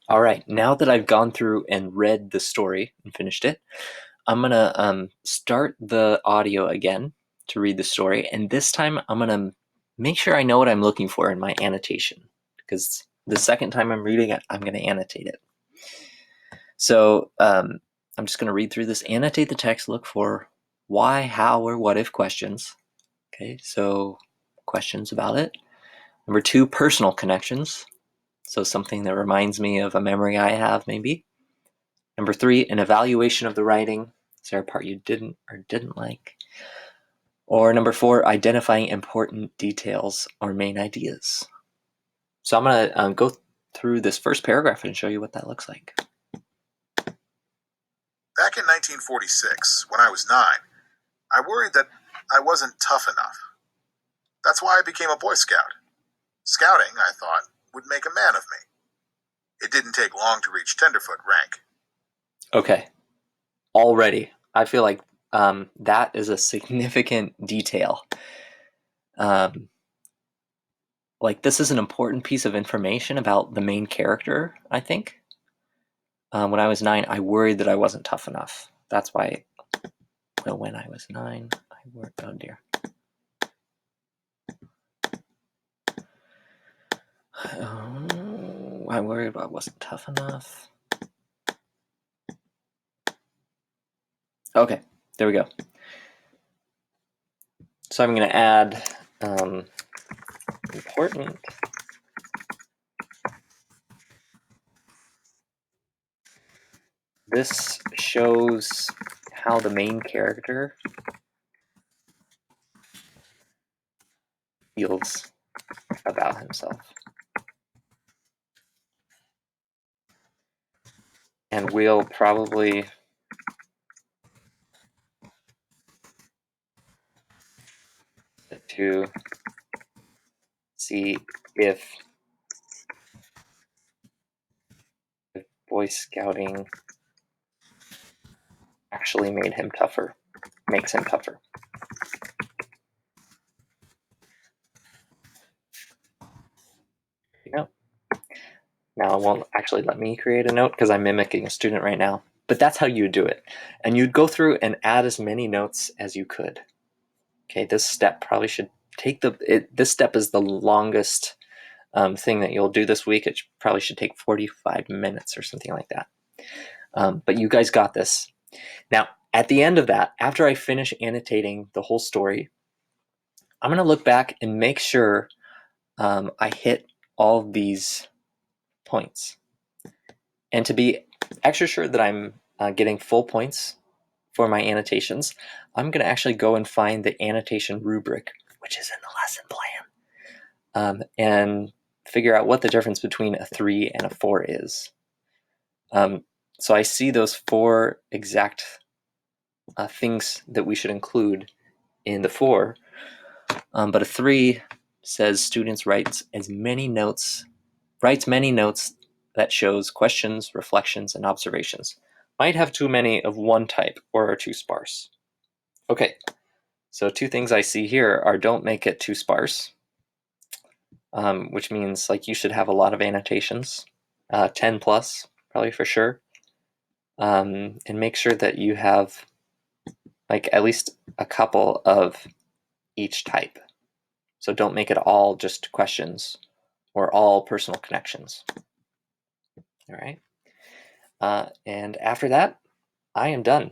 All right, now that I've gone through and read the story and finished it, I'm gonna start the audio again to read the story, and this time I'm gonna make sure I know what I'm looking for in my annotation, because the second time I'm reading it, I'm gonna annotate it. So I'm just gonna read through this, annotate the text, look for why, how, or what if questions. Okay, so questions about it. Number 2, personal connections. So something that reminds me of a memory I have, maybe. Number 3, an evaluation of the writing. Is there a part you didn't or didn't like? Or number 4, identifying important details or main ideas. So I'm going to go through this first paragraph and show you what that looks like. Back in 1946, when I was 9, I worried that I wasn't tough enough. That's why I became a Boy Scout. Scouting, I thought, would make a man of me. It didn't take long to reach tenderfoot rank. Okay, already I feel like that is a significant detail. Like, this is an important piece of information about the main character, I think. When I was 9, I worried that I wasn't tough enough. That's why, when I was 9, I worried, oh dear. I worried I wasn't tough enough. Okay, there we go. So I'm going to add important. This shows how the main character feels about himself. And we'll probably to see if Boy Scouting actually made him tougher, makes him tougher. You know. Now it won't actually let me create a note because I'm mimicking a student right now, but that's how you do it. And you'd go through and add as many notes as you could. Okay, this step probably should take this step is the longest thing that you'll do this week. It probably should take 45 minutes or something like that. But you guys got this. Now, at the end of that, after I finish annotating the whole story, I'm going to look back and make sure I hit all of these points. And to be extra sure that I'm getting full points for my annotations, I'm going to actually go and find the annotation rubric, which is in the lesson plan, and figure out what the difference between a 3 and a 4 is. So I see those 4 exact things that we should include in the 4, but a 3 says students writes many notes that shows questions, reflections, and observations. Might have too many of one type or are too sparse. Okay, so 2 things I see here are don't make it too sparse, which means like you should have a lot of annotations, 10 plus, probably for sure, and make sure that you have like at least a couple of each type. So don't make it all just questions or all personal connections. All right. And after that, I am done.